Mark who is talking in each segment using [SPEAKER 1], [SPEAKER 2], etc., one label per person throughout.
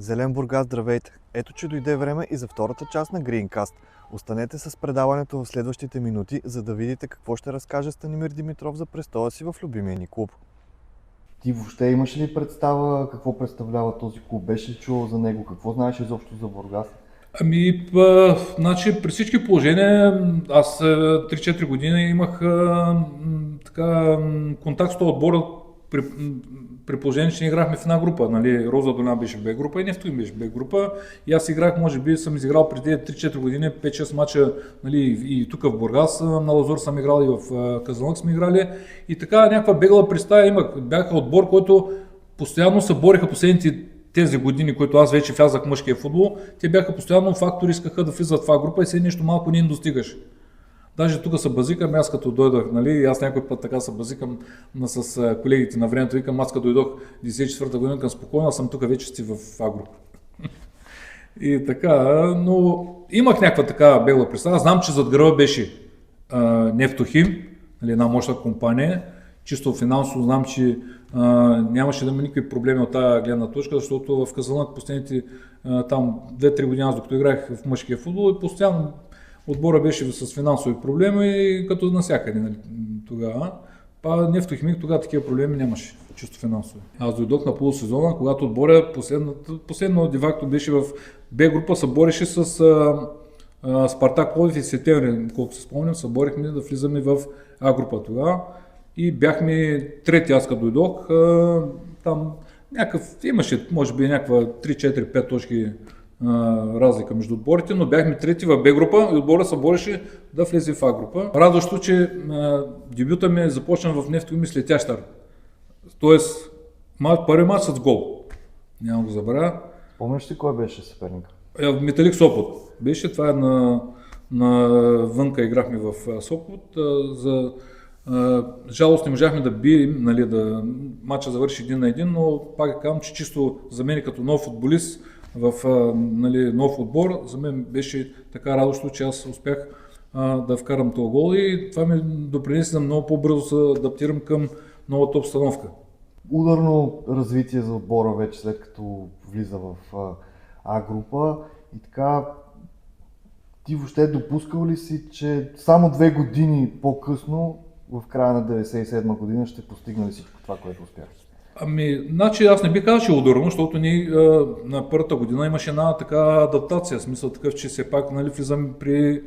[SPEAKER 1] Зелен Бургас, здравейте! Ето, че дойде време и за втората част на Greencast. Останете с предаването в следващите минути, за да видите какво ще разкаже Станимир Димитров за престоя си в любимия ни клуб. Ти въобще имаш ли представа какво представлява този клуб? Беше ли чувал за него? Какво знаеш изобщо за Бургас?
[SPEAKER 2] Значи, при всички положения, аз 3-4 години имах контакт с този отбор при положение, че не играхме в една група. Нали? Роза Долян беше в Б група и Нефтохим беше в Б група. И аз играх, може би съм изиграл преди 3-4 години 5-6 мача, нали, и тук в Бургас, на Лазур съм играл и в Казанлък сме играли. И така някаква бегла представа имах. Бяха отбор, който постоянно се бориха последните тези години, които аз вече влязах в мъжкия футбол. Те бяха постоянно фактори, искаха да влизат в това група и сега нещо малко не им достигаш. Даже тук се базикам, аз като дойдох, нали, аз някой път така се базикам с колегите на времето, викам, аз като дойдох 94-та година към спокойно, аз съм тук вече сте в Агро. И така, но имах някаква така бегла представа. Знам, че зад гръба беше Нефтохим, нали, една мощна компания. Чисто финансово знам, че нямаше да има никакви проблеми от тази гледна точка, защото в Казанлък последните там 2-3 години, аз докато играх в мъжкия футбол, и постоянно отбора беше с финансови проблеми, като навсякъде, нали, тогава. Нефтохимик тогава такива проблеми нямаше, чисто финансови. Аз дойдох на полусезона, когато отбора последно девакто беше в Б група, се бореше с Спартак Пловдив и Септември, колко се спомням, се борихме да влизаме в А група тогава. И бяхме трети, аз като дойдох, там имаше може би някаква 3-4-5 точки разлика между отборите, но бяхме трети в Б група и отбора се бореше да влезе в А група. Радващо, че дебюта ми започна в Нефтохим след Ящар. Тоест, първи мач с гол. Няма го забравя.
[SPEAKER 1] Помниш ли кой беше съперник?
[SPEAKER 2] Металик Сопот. Беше, това е на вънка играхме в Сопот. За жалост не можахме да бием, нали, матча завърши 1-1, но пак казвам, че чисто за мен като нов футболист в нали, нов отбор, за мен беше така радостно, че аз успях да вкарам този гол и това ми допринесе да много по-бързо се адаптирам към новата обстановка.
[SPEAKER 1] Ударно развитие за отбора вече след като влиза в А група и така. Ти въобще допускал ли си, че само 2 години по-късно, в края на 1997 година, ще постигнали всичко това, което успях?
[SPEAKER 2] Значи аз не бих казал, че е ударно, защото ние на първата година имаше една така адаптация, в смисъл такъв, че все пак, нали, влизаме при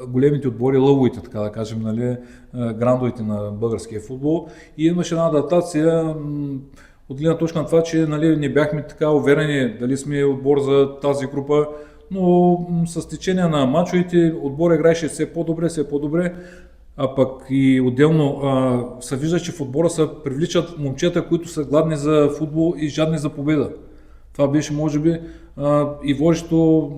[SPEAKER 2] големите отбори, лъвовите, така да кажем, нали, грандовете на българския футбол, и имаше една адаптация от гледна точка на това, че, нали, не бяхме така уверени дали сме отбор за тази група, но с течение на мачовете отбор играеше все по-добре, а пък и отделно се вижда, че в отбора се привличат момчета, които са гладни за футбол и жадни за победа. Това беше, може би, и водещо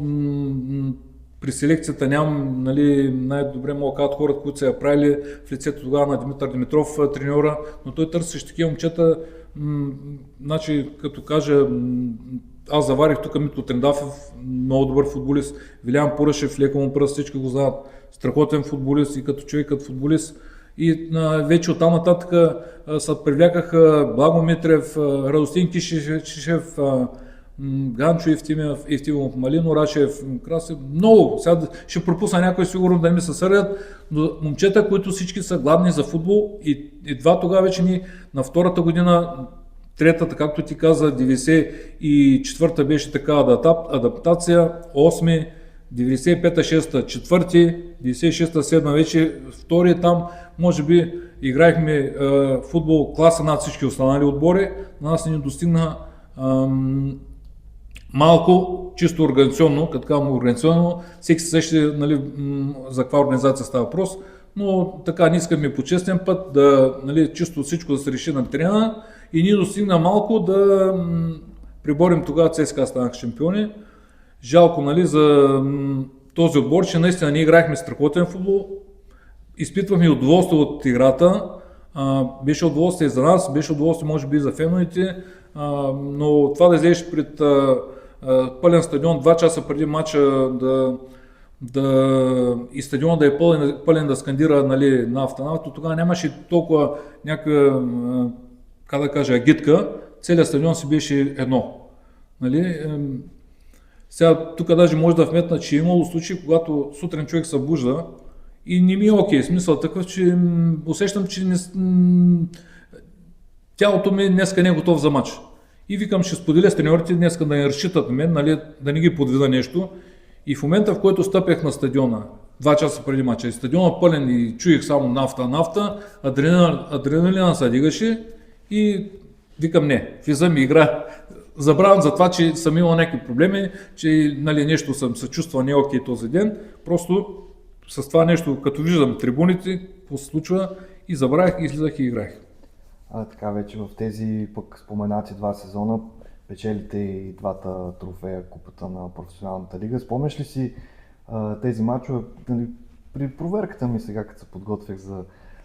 [SPEAKER 2] при селекцията. Нямам, нали, най-добре мога казват хората, които са я правили в лицето тогава на Димитър Димитров, треньора, но той търсеше такива момчета, значи, като кажа, аз заварих тук Митко Трендафов, много добър футболист, Вилян Пурашев, леко му пръст, всички го знаят, страхотен футболист и като човек, като футболист. И вече оттам нататък се привлякаха Благо Митрев, Радостин Кишев, Ганчо Евтимов, Малино Рачев, Красев, много. Сега ще пропусна някой сигурно да ми се сърдят, но момчета, които всички са гладни за футбол, и едва тогава вече ни на втората година, третата, както ти каза, 94-та беше така адаптация, 8, 95-та, 6-та, 4-ти, 96-та, 7-та вече, втория там, може би играехме футбол класа над всички останали отбори, на нас не достигна малко, чисто организационно, като казвам организационно, всеки се сеща, нали, за каква организация става въпрос, но така не искаме по честен път да, нали, чисто всичко да се реши на терена и ние достигна малко да приборим тогава ЦСКА, станаха шампиони. Жалко, нали, за този отбор, че наистина ние играхме страхотен футбол, изпитвахме удоволствие от играта, беше удоволствие за нас, беше удоволствие може би и за феновете, но това да излезеш пред пълен стадион 2 часа преди матча и стадион да е пълен да скандира, нали, на автонавто, тогава нямаше толкова някаква, как да кажа, агитка, целият стадион си беше едно. Нали? Сега тук даже може да вметна, че е имало случаи, когато сутрин човек се събужда и не ми е окей. Смисъл такъв, че усещам, че тялото ми днеска не е готов за матч. И викам, ще споделя с треньорите днеска да не разчитат на мен, нали, да не ги подведа нещо. И в момента, в който стъпях на стадиона, 2 часа преди мача, и стадиона пълен и чуих само нафта, адреналина се дигаше и викам не, влизам и игра. Забравям за това, че съм имал някакви проблеми, че нали, нещо съм се чувствал не окей този ден. Просто с това нещо, като виждам трибуните, какво се случва, и забравях, и излизах и играх.
[SPEAKER 1] Така вече в тези пък споменати 2 сезона печелите и 2 трофея, купата на професионалната лига. Спомняш ли си тези мачове? Нали, при проверката ми сега, като се подготвях за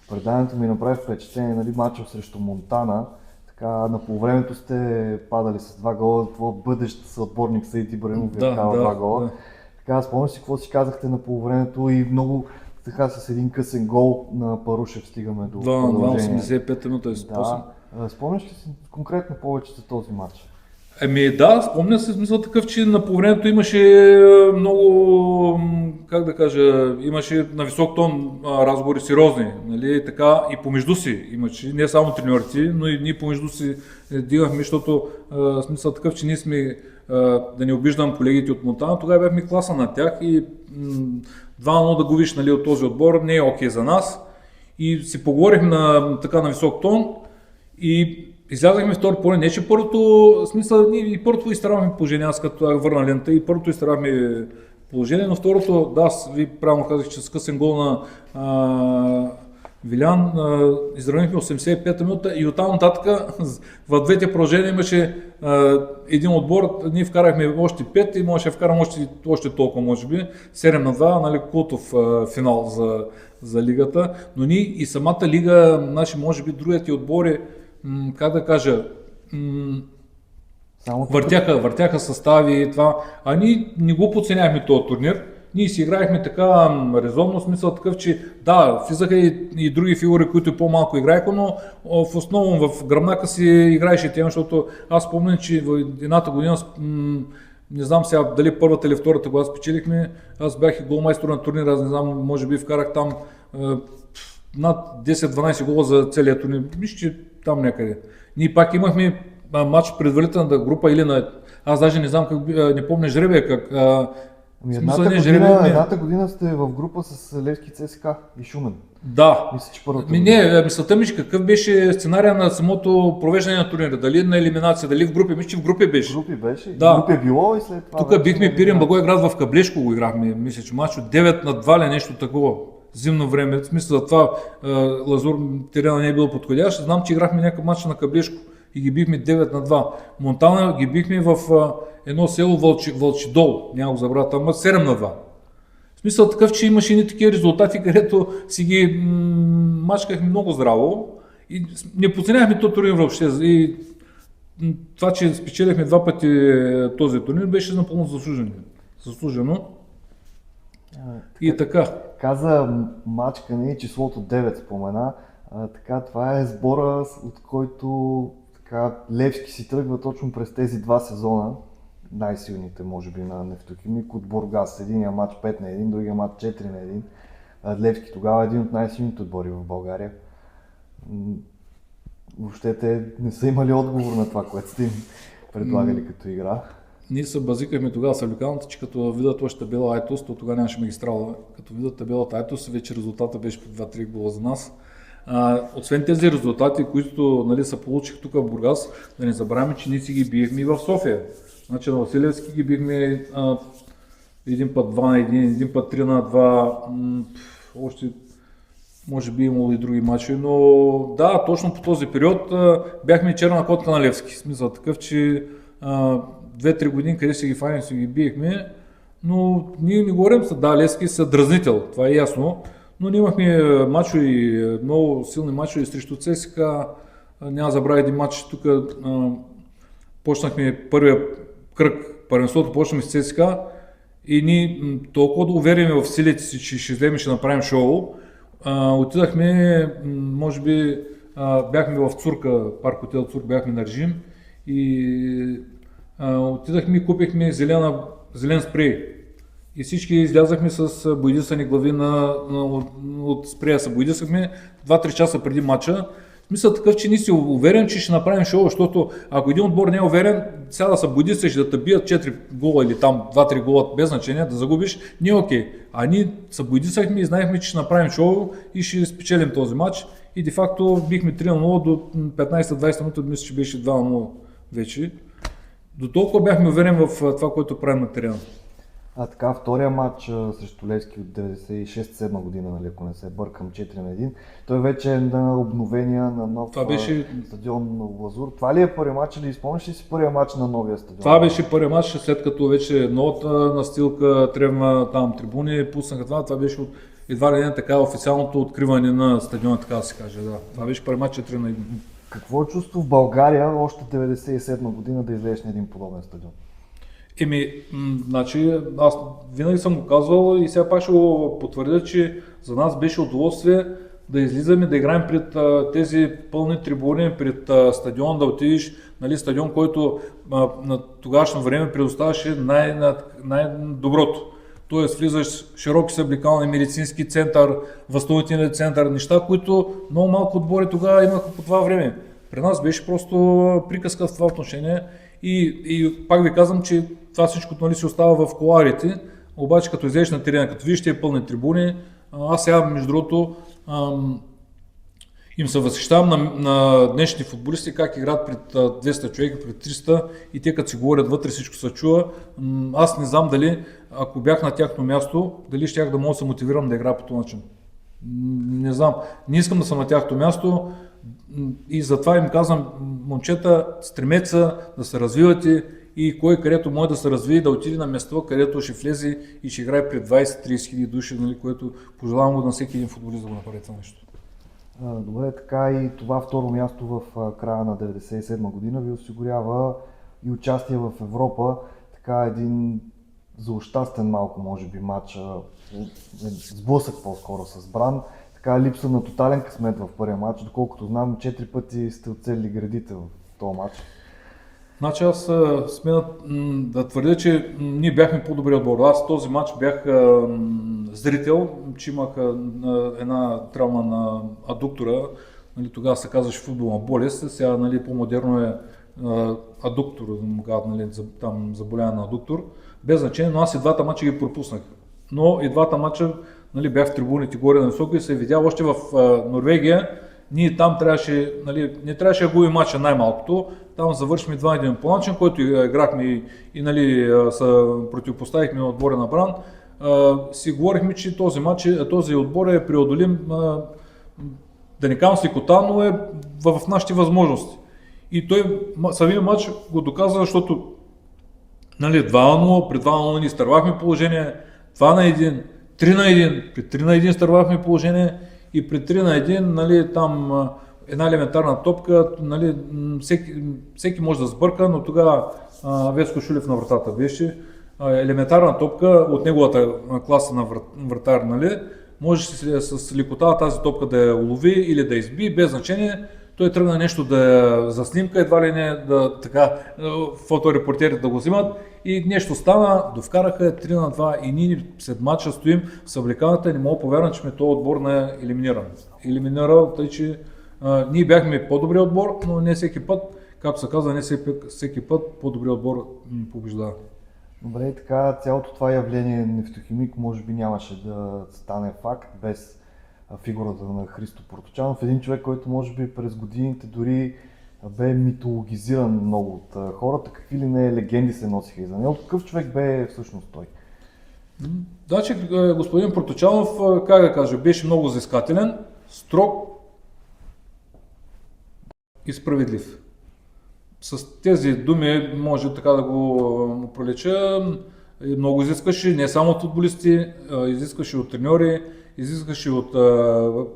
[SPEAKER 1] предаването, ми направи впечатление, нали, мача срещу Монтана. Така, на полувремето сте падали с 2 гола, твой бъдещ съотборник Саид Ибрахимов ви вкара 2 гола. Да. Така, спомняш си какво си казахте на полувремето и много така с един късен гол на Парушев стигаме до продължение.
[SPEAKER 2] 85 минута и способ.
[SPEAKER 1] Да. Спомняш ли си конкретно повече за този матч?
[SPEAKER 2] Да, спомня се, смисъл такъв, че на полувремето имаше много, как да кажа, имаше на висок тон разговори сериозни, нали, така и помежду си имаше, не само треньорите, но и ние помежду си дигахме, защото смисъл такъв, че ние сме, да не обиждам колегите от Монтана, тогава бяхме класа на тях и 2-0 да губиш, нали, от този отбор не е окей за нас и си поговорихме така на висок тон и излязахме втори поле, не че първото, смисъл, и първото изтарахме положение, аз като върна лента и първото изтарахме положение, но второто, да, аз ви правилно казах, че с късен гол на Вилян, изравнихме 85-та минута и оттам нататък в двете положения имаше един отбор, ние вкарахме още 5 и можеше да вкарам още толкова, може би, 7-2, нали, култов финал за лигата, но ние и самата лига, наши, може би другите отбори, как да кажа, въртяха състави и това, а ние не го подценяхме този турнир. Ние си играехме така резонно, смисъл такъв, че да, влизаха и други фигури, които по-малко играеха, но в основно в гръбнака си играеше тема, защото аз спомням, че в едната година, не знам сега дали първата или втората, когато спечелихме, аз бях и голмайстор на турнира, аз не знам, може би вкарах там над 10-12 гола за целия турнир, вижте там някъде. Ние пак имахме матч предварителната група или на... Аз даже не знам как, не помня жребия как...
[SPEAKER 1] Едната година сте в група с Левски ЦСКА и Шумен.
[SPEAKER 2] Да.
[SPEAKER 1] Мисля, че първата
[SPEAKER 2] мисълта ми, какъв беше сценария на самото провеждане на турнира, дали на елиминация, дали в групи, мисля, че в групи беше.
[SPEAKER 1] Групи беше,
[SPEAKER 2] да.
[SPEAKER 1] Групи е било и след това...
[SPEAKER 2] Тук бихме Пирин Благоевград в Каблешко го играхме, мисля, че мач от 9-2 ли нещо такова. Зимно време, в смисъл за това Лазур терена не е бил подходящ. Знам, че играхме някакъв матч на Каблешко и ги бихме 9-2. Монтана ги бихме в едно село Вълчидол, няма го забравя там, 7-2. В смисъл такъв, че имаше и такива резултати, където си ги мачкахме много здраво и не подценяхме този турнир въобще. И това, че спечелихме 2 пъти този турнир, беше напълно заслужено. И така.
[SPEAKER 1] Каза мачкане и числото 9 спомена. Така, това е сбора, от който така, Левски си тръгва точно през тези 2 сезона. Най-силните, може би, на Нефтохимик от Бургас. Единия матч 5-1, другия матч 4-1. Левски тогава е един от най-силните отбори в България. Въобще те не са имали отговор на това, което сте им предлагали като игра.
[SPEAKER 2] Ние се базикахме тогава с Люканата, че като видят още табела Айтос, то тогава нямаше магистрала. Като видят табелата Айтос, вече резултата беше по 2-3 гола за нас. Освен тези резултати, които, нали, се получих тук в Бургас, да не забравяме, че ние си ги биехме и в София. Значи на Василевски ги бихме един път 2-1, един път 3-2, още може би имало и други матчи, но да, точно по този период бяхме черна котка на Левски. Смисъл такъв, че 2-3 години къде си ги фаним, си ги биехме, но ние не говорим, да, Левски са дразнител, това е ясно, но ние имахме мачове, много силни мачове срещу ЦСКА, няма забравя един матч, тук почнахме първия кръг, първенството почнахме с ЦСКА и ние толкова да увериме в силите си, че ще вземем, ще направим шоу. Отидахме, може би бяхме в Цурка, парк хотел Цурк, бяхме на режим и отидахме и купихме зелен спрей. И всички излязахме с боядисани глави от спрея. Се боядисахме 2-3 часа преди матча. Смисъл такъв, че не си уверен, че ще направим шоу, защото ако един отбор не е уверен, сега да се боядисаш, да те бият 4 гола или там 2-3 гола без значение, да загубиш, не е окей. А ние се боядисахме и знаехме, че ще направим шоу и ще спечелим този матч. И де факто бихме 3-0 до 15-20 минути, мисля, че беше 2-0 вече. До толкова бяхме уверени в това, което правим на терена.
[SPEAKER 1] А така, втория матч срещу Левски от 96-7 година, нали, ако не се бъркам, 4-1, той вече е на обновения на нов стадион на Лазур. Това ли е първи матч или спомняш ли си първия матч на новия стадион?
[SPEAKER 2] Това беше първи матч, след като вече новата настилка, тревна там трибуни, пуснаха това беше едва ли не така официалното откриване на стадиона, така да се каже. Да. Това беше първи матч 4-1.
[SPEAKER 1] Какво е чувство в България още 97 година да излезеш на един подобен стадион?
[SPEAKER 2] Значи, аз винаги съм го казвал и сега пак ще го потвърдя, че за нас беше удоволствие да излизаме, да играем пред тези пълни трибуни, пред стадион, да отидеш, нали, стадион, който на тогашно време предоставяше най-доброто. Тоест влизаш широки съблекални медицински център, възстановителен център, неща, които много малко отбори тогава имаха по това време. При нас беше просто приказка в това отношение и пак ви казвам, че това всичко, нали, си остава в коларите, обаче като излезеш на терена, като видиш тези пълни трибуни, аз сега между другото им се възхищавам на днешните футболисти, как играят пред 200 човека, пред 300 и те като си говорят вътре всичко се чува. Аз не знам дали, ако бях на тяхно място, дали щях да мога да се мотивирам да играя по този начин. Не знам, не искам да съм на тяхното място и затова им казвам, момчета, стремете се да се развивате и кой където може да се развие, да отиде на място, където ще влезе и ще играе пред 20-30 хиляди души, нали, което пожелавам го на всеки един футболист да го направи това нещо.
[SPEAKER 1] Добре, така и това второ място в края на 1997 година ви осигурява и участие в Европа, така един злощастен малко може би матч, сблъсък по-скоро с Бран, така липса на тотален късмет в първия матч, доколкото знам 4 пъти сте оцелили градите в този матч.
[SPEAKER 2] Значи аз смея да твърдя, че ние бяхме по-добри отбор. Аз този матч бях зрител, че имах една травма на адуктора, нали, тогава се казваше футболна болест, сега, нали, по-модерно е адуктор, нали, там заболяване на адуктор, без значение, но аз и двата матча ги пропуснах. Но и двата матча, нали, бях в трибуните горе на високо и се видя още в Норвегия. Ние там трябваше, нали, не трябваше да губим матча най-малкото. Там завършихме 2-1 по начин, който играхме и нали, се противопоставихме на отбора на Бран. Си говорихме, че този отбор е преодолим, да не казвам с лекота, но е в нашите възможности. И той самия матч го доказа, защото, нали, 2-0, при 2-0 ние изтървахме положение, 2-1, 3-1, при 3-1 изтървахме положение и при 3-1, нали, там една елементарна топка, нали, всеки може да сбърка, но тогава Веско Шулев на вратата беше. Елементарна топка от неговата класа на вратар, нали, може с лекота тази топка да я улови или да изби, без значение. Той тръгна нещо за снимка, едва ли не да така фоторепортерите да го взимат и нещо стана, довкараха 3-2 и ние след матча стоим в съблекалната и не мога повярвам, че сме този отбор на елиминирал, тъй че ние бяхме по-добри отбор, но не всеки път, както се казва, не всеки път по-добри отбор побеждава.
[SPEAKER 1] Добре, така цялото това явление Нефтохимик може би нямаше да стане факт без фигурата на Христо Проточанов. Един човек, който може би през годините дори бе митологизиран много от хората. Какви ли не легенди се носиха и за него. Какъв човек бе всъщност той?
[SPEAKER 2] Значи, господин Проточанов, как да кажа, беше много взискателен, строг и справедлив. С тези думи може така да го пролеча. Много изискаше не само от футболисти, изискаше от треньори, изискаше от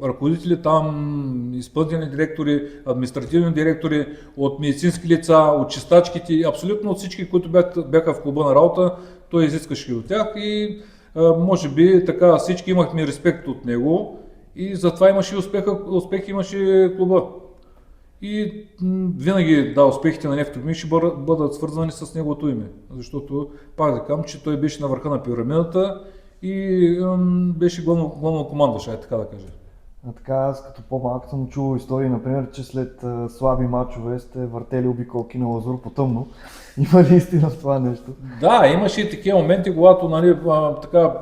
[SPEAKER 2] ръководители там, изпълнителни директори, административни директори, от медицински лица, от чистачките, абсолютно от всички, които бяха в клуба на работа, той изискаше от тях и може би така всички имахме респект от него и затова имаше успех имаше клуба. и винаги успехите на Нефтохимик ще бъдат свързани с неговото име. Защото пак да кажам, че той беше на върха на пирамидата и беше главно командващ, така да кажа.
[SPEAKER 1] А така, аз като по-малък съм чувал истории, например, че след слаби мачове сте въртели обиколки на лазур по тъмно. Има ли истина в това нещо?
[SPEAKER 2] Да, имаше и такива моменти, когато нали, така,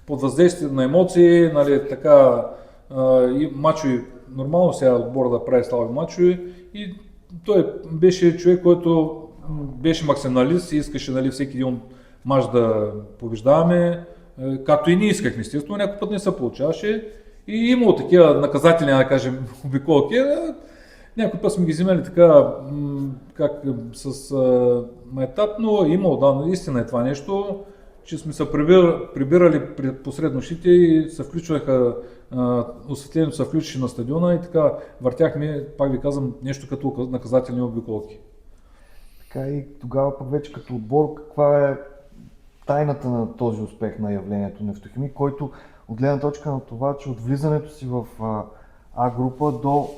[SPEAKER 2] под въздействие на емоции, нали, така, и мачове, нормално сега отбора да прави слаби мачове и той беше човек, който беше максималист и искаше нали, всеки един мач да побеждаваме, както и ние искахме, естествено, някой път не се получаваше и имало такива наказателни, да кажем, обиколки. Някой път сме ги взимали така, как с майтап, но имало, да, наистина е това нещо, че сме се прибирали посред нощите и се включваха, осветлението се включваше на стадиона и така въртяхме, пак ви казвам, нещо като наказателни обиколки.
[SPEAKER 1] Така и тогава пък вече като отбор, каква е тайната на този успех на явлението Нефтохимик, който от гледна точка на това, че от влизането си в А група до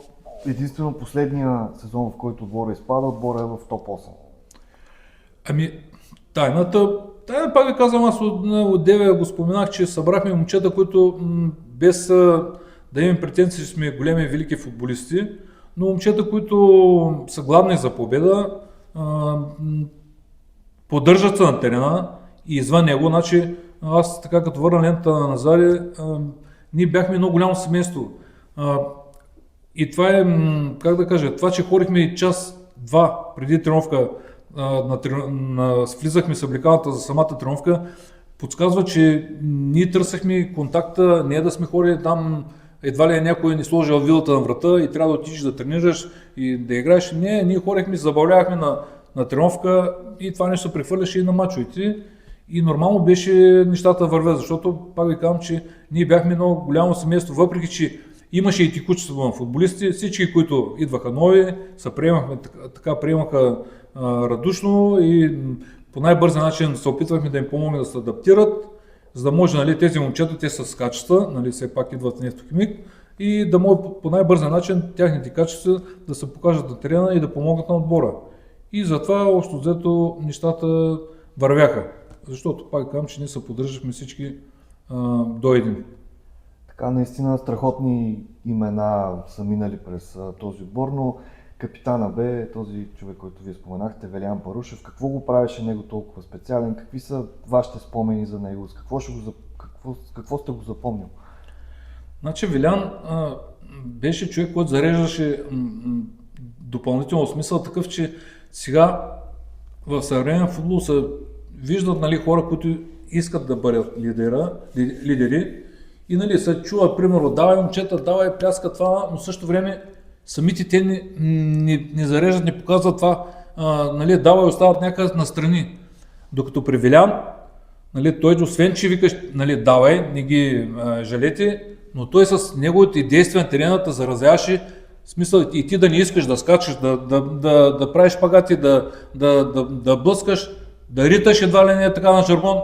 [SPEAKER 1] единствено последния сезон, в който отбора изпада, отбора е в топ 8.
[SPEAKER 2] Ами, тайната, пак ви казвам, аз от 9 го споменах, че събрахме момчета, които без да имаме претенции, че сме големи и велики футболисти, но момчета, които са гладни за победа, поддържат се на терена и извън него, значи аз така като върна лентата на Назари, ние бяхме много голямо семейство. И това е, как да кажа, това, че ходихме час-два преди тренировка, влизахме с облекалната за самата тренировка, подсказва, че ние търсахме контакта, не е да сме ходили там, едва ли някой ни сложил вилата на врата и трябва да отидеш да тренираш и да играеш. Не, ние ходихме, забавлявахме на тренировка и това нещо се прехвърляше и на мачовете. И нормално беше нещата вървят, защото пак ви казвам, че ние бяхме много голямо семейство, въпреки че имаше и текучество на футболисти, всички, които идваха нови, приемаха радушно и по най-бързия начин се опитвахме да им помогнем да се адаптират, за да може нали, тези момчета, те са с качества, нали, все пак идват в Нефтохимик и да може по най-бързия начин тяхните качества да се покажат на терена и да помогнат на отбора. И затова общо взето нещата вървяха, защото пак казвам, че ние се поддържахме всички до един.
[SPEAKER 1] Така, наистина страхотни имена са минали през този отбор, но капитана бе този човек, който вие споменахте, Велиян Парушев. Какво го правеше него толкова специален? Какви са вашите спомени за него? С какво сте го запомнил?
[SPEAKER 2] Значи Велян беше човек, който зареждаше допълнително смисъл такъв, че сега в съвременен футбол се виждат нали, хора, които искат да бъдат лидери и нали, се чува, примерно, давай момчета, давай пляска това, но в същото време самите те не зареждат, не показват това, нали, давай остават някъде настрани. Докато при Велян, нали, той освен, че викаш, нали, давай, не ги жалете, но той с неговите действия на терената заразяваше смисъл и ти да не искаш да скачаш, да правиш шпагати, да блъскаш, да риташ едва ли не така на жаргон,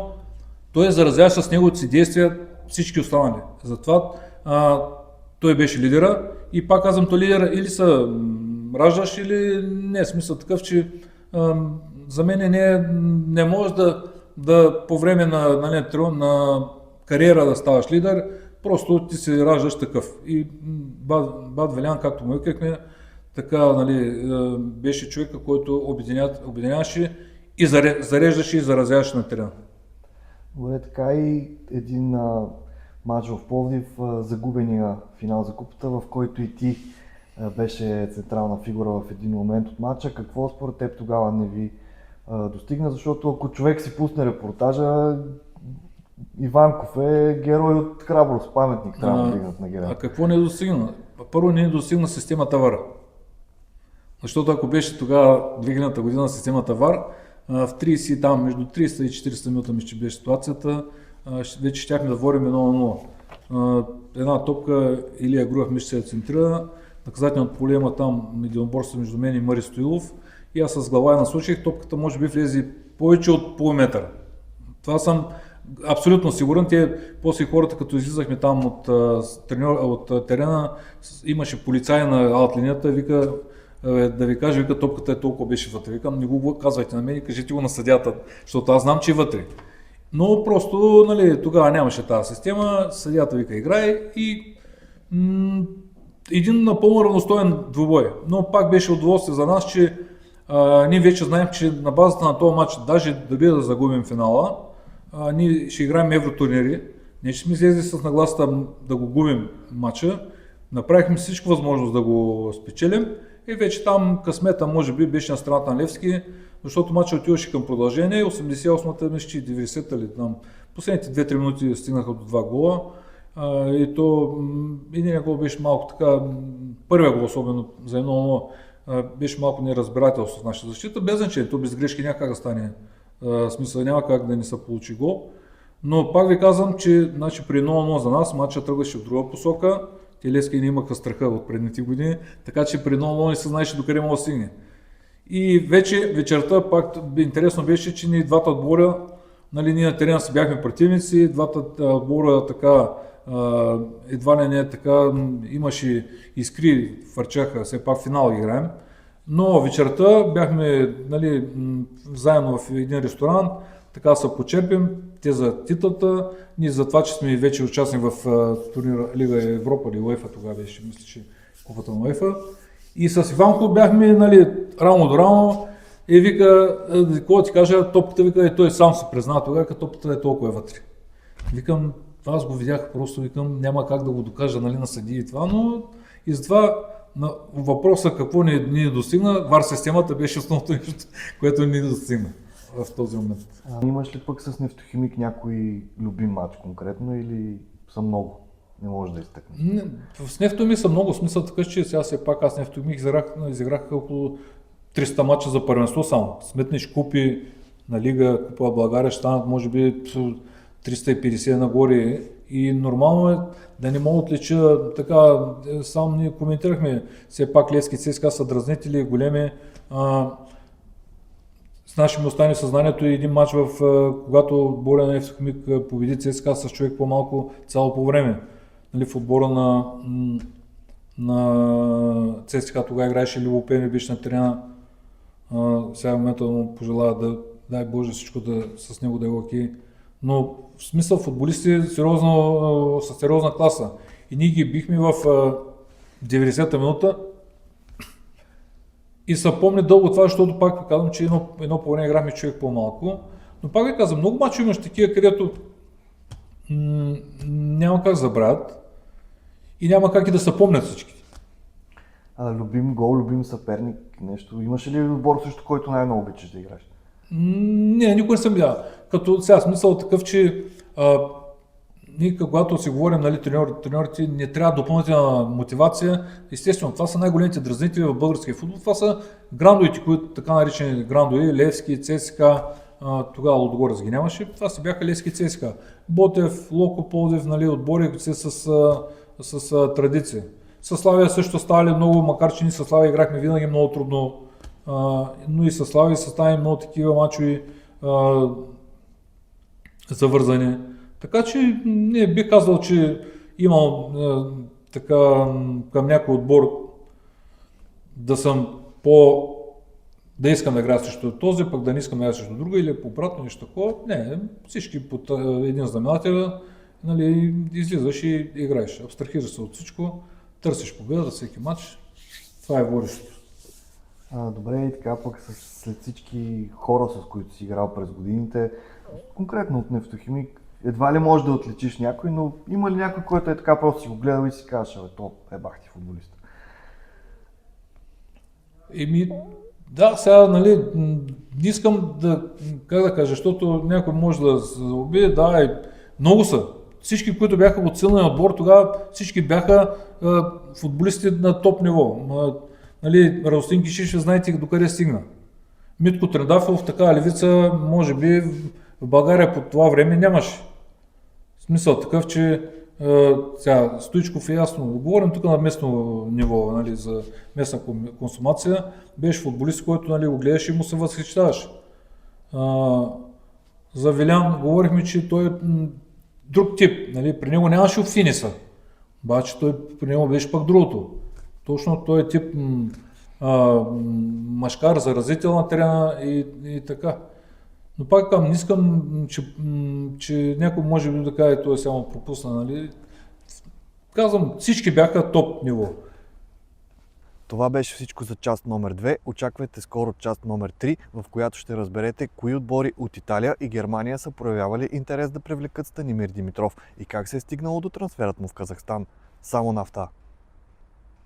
[SPEAKER 2] той заразява с неговите си действия всички останали. Затова той беше лидера и пак казвам, той лидер или се раждаш, или не е смисъл такъв, че за мен не може да по време на кариера да ставаш лидер, просто ти се раждаш такъв. И Бат Велян, както му викахме, така нали, беше човека, който обединяваше и зареждаше и заразяваше на терена.
[SPEAKER 1] Добре, така и един мач в Пловдив, загубения финал за купата, в който и ти беше централна фигура в един момент от матча. Какво според теб тогава не ви достигна? Защото ако човек си пусне репортажа, Иванков е герой от храброст, паметник трябва да дигнат на героя.
[SPEAKER 2] А какво не достигна? Първо не достигна системата ВАР. Защото ако беше тогава 2000-та година системата ВАР, в 30 там, между 300 и 400 минута мисля, че беше ситуацията, вече щяхме да водим 1-0. Една топка Илия Груев мисля, се центрира, наказателното поле има там единоборство между мен и Мари Стоилов и аз с глава я насочих, топката може би влезе повече от полуметър. Това съм абсолютно сигурен. Те, после хората, като излизахме там от терена, имаше полицай на аутлинията, вика, да ви кажа, вика, топката е толкова беше вътре. Викам, не го казвайте на мен и кажете го на съдята, защото аз знам, че е вътре. Но просто, нали, тогава нямаше тази система, съдията вика, играй и един напълно равностоен двубой. Но пак беше удоволствие за нас, че ние вече знаем, че на базата на този матч, даже да загубим финала, ние ще играем евротурнири. Ние ще сме излезли с нагласата да го губим матча. Направихме всичко възможност да го спечелим и вече там късмета може би беше на страната на Левски, защото матчът отиваше към продължение. 88-та, мисля, 90-та ли там. Последните 2-3 минути стигнаха до 2 гола. И то единия гол беше малко така, първия гол особено за 1-0 беше малко неразбирателство в нашата защита. Без значение, то без грешки няма как да стане. Смисъл няма как да не се получи гол. Но пак ви казвам, че значи, при 0-0 за нас матчът тръгваше в друга посока. Те Левски не имаха страха от предните години, така че при 0-0 не се знаеше докъде може да стигне. И вече вечерта пак интересно беше, че ние двата отбора, нали, ние на терена си бяхме противници, двата отбора така едва ли не така имаше искри, фърчаха, все пак финал играем. Но вечерта бяхме, нали, заедно в един ресторант, така се почерпим, те за титлата, ние за това, че сме вече участни в турнира Лига Европа или УЕФА, тогава беше, мисля, че купата на УЕФА. И с Иванко бяхме, нали, рамо до рамо и вика, какво ти кажа, топката, вика, и той сам се призна тогава, като топката е толкова вътре. Викам, аз го видях, просто викам, няма как да го докажа, нали, на съди и това, но и затова на въпроса какво ни достигна, ВАР системата беше основното нещо, което ни достигна в този момент.
[SPEAKER 1] Имаш ли пък с Нефтохимик някой любим матч конкретно или са много? Не може да изтъкнеш.
[SPEAKER 2] С Нефтохимик са много, смисъл така, че сега все пак аз Нефтохимик изиграх около 300 мача за първенство само. Сметнеш купи на Лига, Купа България ще станат може би 350 нагоре и нормално е да не мога да отлича така, само ние коментирахме, все пак Левски ЦСКА са дразнители, големи. С наши ми остане съзнанието и един матч, когато отбора на Нефтохимик победи ЦСКА с човек по-малко цяло по време. Нали, в отбора на ЦСКА тогава играеше Любо Пеми, беше на терена. Сега в момента му пожелая да, дай Боже, всичко с него да е окей. Но в смисъл футболисти със сериозна класа. И ние ги бихме в 90-та минута и се помня дълго това, защото пак ви казвам, че едно по време играхме човек по-малко. Но пак ви казвам, много мачове имаш такива, където няма как забравят и няма как и да се помнят всички.
[SPEAKER 1] Любим гол, любим съперник, нещо. Имаш ли отбор също, който най-много обичаш да играеш?
[SPEAKER 2] Не, никой не съм бил. Като сега смисъл такъв, че ние когато си говорим, нали, треньорите, не трябва допълнителна мотивация. Естествено, това са най-големите дразнители в българския футбол. Това са грандовете, които така наречени грандови, Левски, ЦСКА, тогава Лудогорец ги нямаше. Това си бяха Левски, ЦСКА. Ботев, Локо, Пловдив, нали, отбори с традиция. Със Славия също ставали много, макар че ние със Славия играхме винаги много трудно, но и със Славия са ставали много такива мачови завързани. Така че не бих казал, че имам така към някой отбор да съм да искам да играя срещу този, пък да не искам да играя срещу друга или по-обратно нещо такова. Не, всички под един знаменател, нали, излизаш и играеш. Абстрахираш се от всичко, търсиш победа за всеки матч. Това е водещото.
[SPEAKER 1] Добре, и така пък след всички хора, с които си играл през годините, конкретно от Нефтохимик, едва ли можеш да отличиш някой, но има ли някой, който е така просто си го гледал и си казваш, то е бах ти футболист?
[SPEAKER 2] Да, сега, нали, не искам да, как да кажа, защото някой може да се убие, да, много са. Всички, които бяха от силния отбор, тогава всички бяха футболисти на топ ниво. Нали, Радостин Кишишев, знаете докъде стигна. Митко Трендафов, така левица, може би в България по това време нямаше. В смисъл такъв, че сега Стоичков е ясно. Говорим тук на местно ниво, нали, за местна консумация. Беше футболист, който, нали, го гледаш и му се възхищаваш. За Вилян говорихме, че той е друг тип. Нали? При него нямаше от финиса. Обаче при него беше пък другото. Точно той е тип машкар, заразител на терена и така. Но пак не искам, че някой може би да каже, той е само пропусна. Нали? Казвам, всички бяха топ ниво.
[SPEAKER 1] Това беше всичко за част номер 2. Очаквайте скоро част номер 3, в която ще разберете кои отбори от Италия и Германия са проявявали интерес да привлекат Станимир Димитров и как се е стигнало до трансферът му в Казахстан. Само нафта!